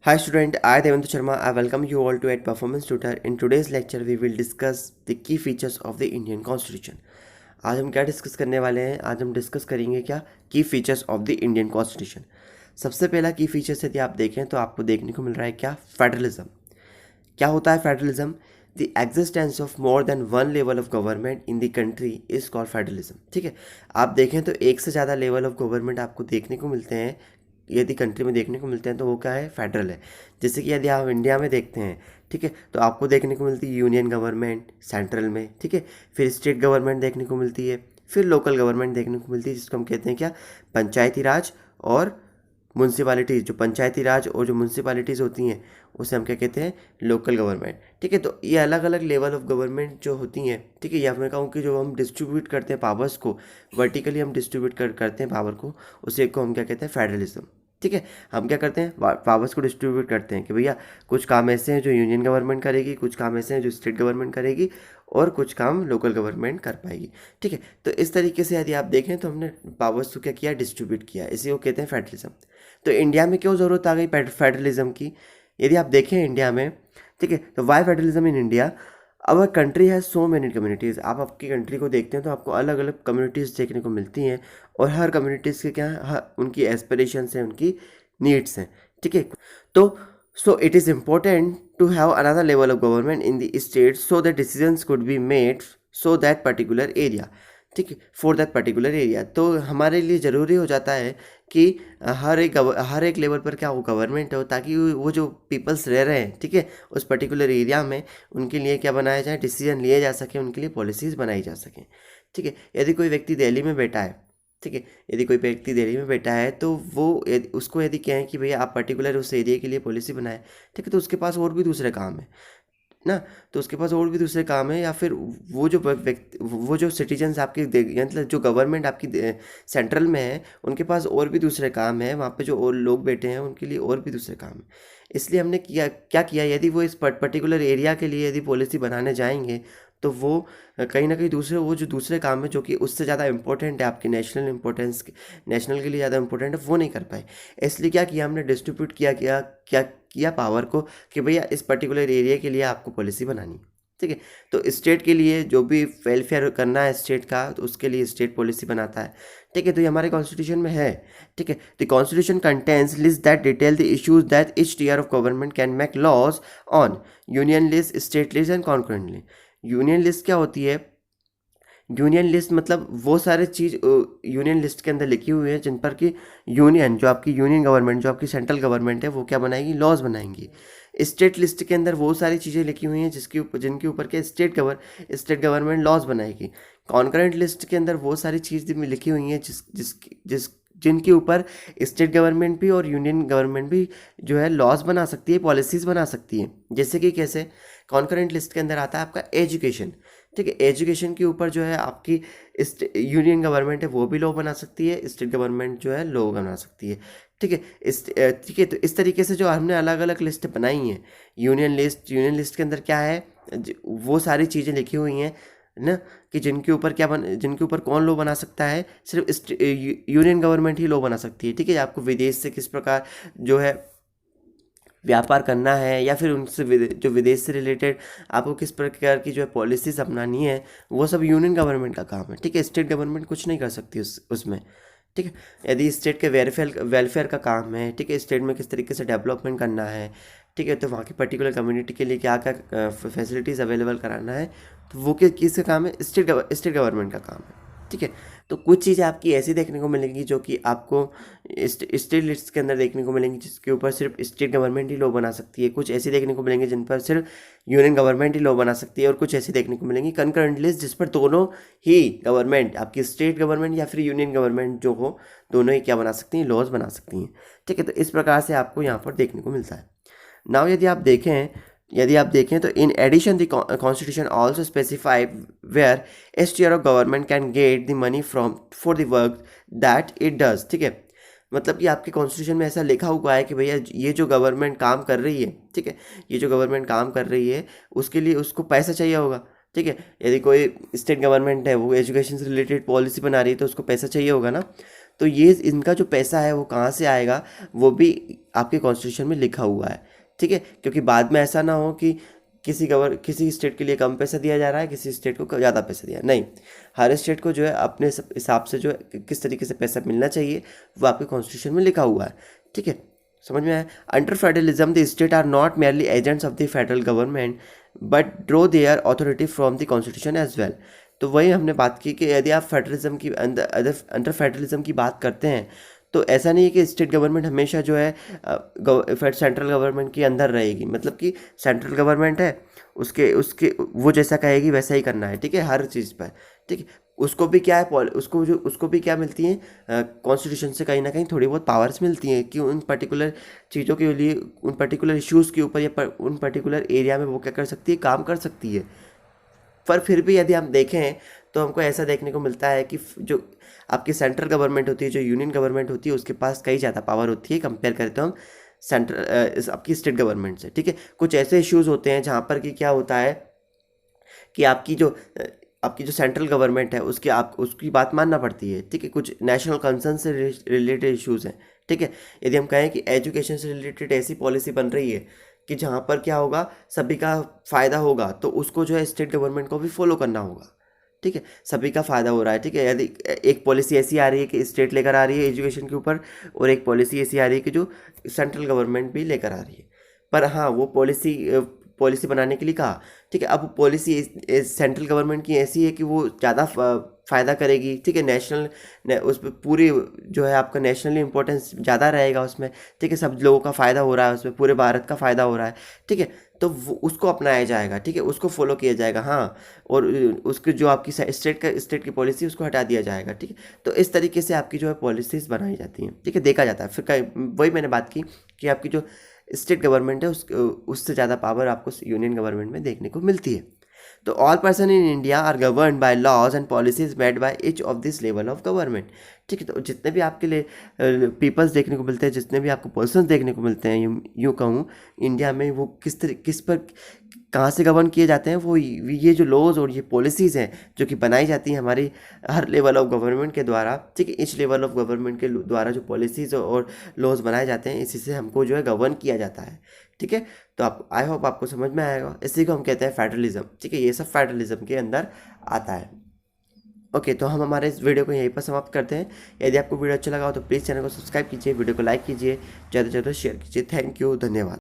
Hi student, I Devendra Sharma. I welcome you all to 8th Performance Tutor. In today's lecture, we will discuss the key features of the Indian Constitution. आज हम क्या discuss करने वाले हैं? आज हम discuss करेंगे क्या की features of the Indian constitution. सबसे पहला की फीचर्स यदि आप देखें तो आपको देखने को मिल रहा है क्या, फेडरलिज्म। क्या होता है federalism? The existence of more than one level of government in the country is called federalism. ठीक है, आप देखें तो एक से ज़्यादा लेवल ऑफ गवर्नमेंट आपको देखने को मिलते हैं, यदि कंट्री में देखने को मिलते हैं तो वो क्या है, फेडरल है। जैसे कि यदि आप इंडिया में देखते हैं, ठीक है, तो आपको देखने को मिलती है यूनियन गवर्नमेंट सेंट्रल में, ठीक है, फिर स्टेट गवर्नमेंट देखने को मिलती है, फिर लोकल गवर्नमेंट देखने को मिलती है, जिसको हम कहते हैं क्या, पंचायती राज और म्यूनसिपालिटीज़। जो पंचायती राज और जो म्यूनसिपालिटीज़ होती हैं उसे हम क्या कहते हैं, लोकल गवर्नमेंट। ठीक है, तो ये अलग अलग लेवल ऑफ गवर्नमेंट जो होती हैं, ठीक है, या मैं कहूँ कि जो हम डिस्ट्रीब्यूट करते हैं पावर्स को, वर्टिकली हम डिस्ट्रीब्यूट करते हैं पावर को, उसे को हम क्या कहते हैं, फेडरलिज्म। ठीक है, हम क्या करते हैं, पावर्स को डिस्ट्रीब्यूट करते हैं कि भैया कुछ काम ऐसे हैं जो यूनियन गवर्नमेंट करेगी, कुछ काम ऐसे हैं जो स्टेट गवर्नमेंट करेगी, और कुछ काम लोकल गवर्नमेंट कर पाएगी। ठीक है, तो इस तरीके से यदि आप देखें तो हमने पावर्स को क्या किया, डिस्ट्रीब्यूट किया, इसी को कहते हैं फेडरलिज्म। तो इंडिया में क्यों ज़रूरत आ गई फेडरलिज्म की, यदि आप देखें इंडिया में, ठीक है, तो why federalism in India? Our country has so many communities. आप आपकी कंट्री को देखते हैं तो आपको अलग अलग कम्युनिटीज़ देखने को मिलती हैं, और हर कम्युनिटीज़ के क्या उनकी एस्पिरेशंस हैं, उनकी नीड्स हैं। ठीक है, तो so it is important to have another level of government in the state so that decisions could be made so that particular area. ठीक है, फॉर दैट पर्टिकुलर एरिया। तो हमारे लिए ज़रूरी हो जाता है कि हर एक लेवल पर क्या हो, गवर्नमेंट हो, ताकि वो जो पीपल्स रह रहे हैं, ठीक है, उस पर्टिकुलर एरिया में, उनके लिए क्या बनाया जाए, डिसीजन लिए जा सके, उनके लिए पॉलिसीज़ बनाई जा सकें। ठीक है, यदि कोई व्यक्ति दिल्ली में बैठा है, ठीक है, यदि कोई व्यक्ति दिल्ली में बैठा है तो वो उसको यदि कहें कि भैया आप पर्टिकुलर उस एरिया के लिए पॉलिसी बनाएं, ठीक है, तो उसके पास और भी दूसरे काम है ना, तो उसके पास और भी दूसरे काम है, या फिर वो जो व्यक्ति, वो जो सिटीजन्स आपके मतलब जो गवर्नमेंट आपकी सेंट्रल में है, उनके पास और भी दूसरे काम है, वहाँ पे जो और लोग बैठे हैं उनके लिए और भी दूसरे काम है। इसलिए हमने क्या किया, यदि वो इस पर्टिकुलर एरिया के लिए यदि पॉलिसी बनाने जाएंगे तो वो कहीं ना कहीं दूसरे, वो जो दूसरे काम है जो कि उससे ज़्यादा इंपॉर्टेंट है, आपकी नेशनल इंपॉर्टेंस, नेशनल के लिए ज़्यादा इंपॉर्टेंट है, वो नहीं कर पाए। इसलिए क्या किया हमने, डिस्ट्रीब्यूट किया पावर को कि भैया इस पर्टिकुलर एरिया के लिए आपको पॉलिसी बनानी है। ठीक है, तो स्टेट के लिए जो भी वेलफेयर करना है स्टेट का, तो उसके लिए स्टेट पॉलिसी बनाता है। ठीक है, तो ये हमारे कॉन्स्टिट्यूशन में है। ठीक है, the constitution contains list that detail the issues that each tier of government can make laws on, union list, state list and concurrently. Union list क्या होती है? यूनियन लिस्ट मतलब वो सारे चीज़ यूनियन लिस्ट के अंदर लिखी हुई है जिन पर कि यूनियन, जो आपकी यूनियन गवर्नमेंट, जो आपकी सेंट्रल गवर्नमेंट है, वो क्या बनाएगी, लॉज बनाएंगी। स्टेट लिस्ट के अंदर वो सारी चीज़ें लिखी हुई हैं जिनके ऊपर के स्टेट गवर्नमेंट लॉज बनाएगी। कॉन्करेंट लिस्ट के अंदर वो सारी चीज़ लिखी हुई हैं जिनके ऊपर स्टेट गवर्नमेंट भी और यूनियन गवर्नमेंट भी जो है लॉज बना सकती है, पॉलिसीज़ बना सकती है। जैसे कि कैसे, कॉन्करेंट लिस्ट के अंदर आता है आपका एजुकेशन। ठीक है, एजुकेशन के ऊपर जो है आपकी यूनियन गवर्नमेंट है वो भी लॉ बना सकती है, स्टेट गवर्नमेंट जो है लॉ बना सकती है। ठीक है, ठीक है, तो इस तरीके से जो हमने अलग अलग लिस्ट बनाई हैं, यूनियन लिस्ट के अंदर क्या है, वो सारी चीज़ें लिखी हुई हैं ना, कि जिनके ऊपर कौन लॉ बना सकता है, सिर्फ यूनियन गवर्नमेंट ही लॉ बना सकती है। ठीक है, आपको विदेश से किस प्रकार जो है व्यापार करना है, या फिर उनसे जो विदेश से रिलेटेड आपको किस प्रकार की जो है पॉलिसीज अपनानी है, वो सब यूनियन गवर्नमेंट का काम है। ठीक है, स्टेट गवर्नमेंट कुछ नहीं कर सकती उसमें। ठीक है, यदि स्टेट के वेलफेयर का काम है, ठीक है, स्टेट में किस तरीके से डेवलपमेंट करना है, ठीक है, तो वहाँ की पर्टिकुलर कम्युनिटी के लिए क्या क्या फैसिलिटीज़ अवेलेबल कराना है, तो वो किसका काम है, स्टेट गवर्नमेंट का काम है। ठीक है, तो कुछ चीज़ें आपकी ऐसी देखने को मिलेंगी जो कि आपको स्टेट लिस्ट के अंदर देखने को मिलेंगी, जिसके ऊपर सिर्फ स्टेट गवर्नमेंट ही लॉ बना सकती है। कुछ ऐसी देखने को मिलेंगे जिन पर सिर्फ यूनियन गवर्नमेंट ही लॉ बना सकती है, और कुछ ऐसी देखने को मिलेंगी कंकरेंट लिस्ट जिस पर दोनों ही गवर्नमेंट, आपकी स्टेट गवर्नमेंट या फिर यूनियन गवर्नमेंट जो हो, दोनों ही क्या बना सकती हैं, लॉज बना सकती हैं। ठीक है, तो इस प्रकार से आपको यहाँ पर देखने को मिलता है। नाउ यदि आप देखें तो in addition the constitution also specify where each tier of government can get the money from for the work that it does. ठीक है, मतलब कि आपके कॉन्स्टिट्यूशन में ऐसा लिखा हुआ है कि भैया ये जो गवर्नमेंट काम कर रही है, ठीक है, ये जो गवर्नमेंट काम कर रही है उसके लिए उसको पैसा चाहिए होगा। ठीक है, यदि कोई स्टेट गवर्नमेंट है वो एजुकेशन से रिलेटेड पॉलिसी बना रही है तो उसको पैसा चाहिए होगा ना, तो ये इनका जो पैसा है वो कहाँ से आएगा, वो भी आपके कॉन्स्टिट्यूशन में लिखा हुआ है, ठीक है। क्योंकि बाद में ऐसा ना हो कि किसी स्टेट के लिए कम पैसा दिया जा रहा है, किसी स्टेट को ज़्यादा पैसा दिया, नहीं। हर स्टेट को जो है अपने हिसाब से जो है किस तरीके से पैसा मिलना चाहिए वो आपके कॉन्स्टिट्यूशन में लिखा हुआ है, ठीक है। समझ में आया। Under federalism the state are not merely agents of the federal government but draw their authority from the constitution as well. तो वही हमने बात की कि यदि आप फेडरलिज्म की अंडर फेडरलिज्म की बात करते हैं तो ऐसा नहीं है कि स्टेट गवर्नमेंट हमेशा जो है सेंट्रल गवर्नमेंट के अंदर रहेगी। मतलब कि सेंट्रल गवर्नमेंट है, उसके उसके वो जैसा कहेगी वैसा ही करना है, ठीक है, हर चीज़ पर, ठीक है। उसको भी क्या है, उसको भी क्या मिलती है, कॉन्स्टिट्यूशन से कहीं ना कहीं थोड़ी बहुत पावर्स मिलती हैं कि उन पर्टिकुलर चीज़ों के लिए, उन पर्टिकुलर इश्यूज़ के ऊपर या उन पर्टिकुलर एरिया में वो क्या कर सकती है, काम कर सकती है। पर फिर भी यदि हम देखें तो हमको ऐसा देखने को मिलता है कि जो आपकी सेंट्रल गवर्नमेंट होती है, जो यूनियन गवर्नमेंट होती है, उसके पास कई ज़्यादा पावर होती है कंपेयर करें तो हम आपकी स्टेट गवर्नमेंट से, ठीक है। कुछ ऐसे इश्यूज़ होते हैं जहाँ पर कि क्या होता है कि आपकी जो सेंट्रल गवर्नमेंट है उसकी बात मानना पड़ती है, ठीक है। कुछ नेशनल कंसर्न से रिलेटेड इश्यूज़ हैं, ठीक है। यदि हम कहें कि एजुकेशन से रिलेटेड ऐसी पॉलिसी बन रही है कि जहाँ पर क्या होगा, सभी का फ़ायदा होगा, तो उसको जो है स्टेट गवर्नमेंट को भी फॉलो करना होगा, ठीक है। सभी का फ़ायदा हो रहा है, ठीक है। यदि एक पॉलिसी ऐसी आ रही है कि स्टेट लेकर आ रही है एजुकेशन के ऊपर, और एक पॉलिसी ऐसी आ रही है कि जो सेंट्रल गवर्नमेंट भी लेकर आ रही है, पर हाँ वो पॉलिसी बनाने के लिए कहा, ठीक है। अब पॉलिसी सेंट्रल गवर्नमेंट की ऐसी है कि वो ज़्यादा फ़ायदा करेगी, ठीक है। उस पर पूरी जो है आपका नेशनली इंपॉर्टेंस ज़्यादा रहेगा उसमें, ठीक है। सब लोगों का फ़ायदा हो रहा है उसमें, पूरे भारत का फ़ायदा हो रहा है, ठीक है। तो वो उसको अपनाया जाएगा, ठीक है, उसको फॉलो किया जाएगा, हाँ। और उसकी जो आपकी स्टेट की पॉलिसी उसको हटा दिया जाएगा, ठीक है। तो इस तरीके से आपकी जो है पॉलिसीज़ बनाई जाती हैं, ठीक है, देखा जाता है। फिर वही मैंने बात की कि आपकी जो स्टेट गवर्नमेंट है उससे ज़्यादा पावर आपको यूनियन गवर्नमेंट में देखने को मिलती है। तो all person in India are govern by laws and policies made by each of this level of government, ठीक है। तो जितने भी आपके लिए पीपल्स देखने को मिलते हैं, जितने भी आपको पर्सन्स देखने को मिलते हैं, यूँ कहूँ इंडिया में, वो किस पर कहाँ से गवर्न किए जाते हैं, वो ये जो लॉज और ये पॉलिसीज़ हैं जो कि बनाई जाती हैं हमारी हर लेवल ऑफ गवर्नमेंट के द्वारा, ठीक है। इच लेवल ऑफ गवर्नमेंट के द्वारा जो पॉलिसीज़ और लॉज बनाए जाते हैं, इसी से हमको जो है गवर्न किया जाता है, ठीक है। तो आप आई होप आपको समझ में आएगा। इसी को हम कहते हैं फेडरलिज्म, ठीक है। ये सब फेडरलिज्म के अंदर आता है। ओके, तो हम हमारे इस वीडियो को यहीं पर समाप्त करते हैं। यदि आपको वीडियो अच्छा लगा हो तो प्लीज़ चैनल को सब्सक्राइब कीजिए, वीडियो को लाइक कीजिए, ज़्यादा से ज़्यादा शेयर कीजिए। थैंक यू, धन्यवाद।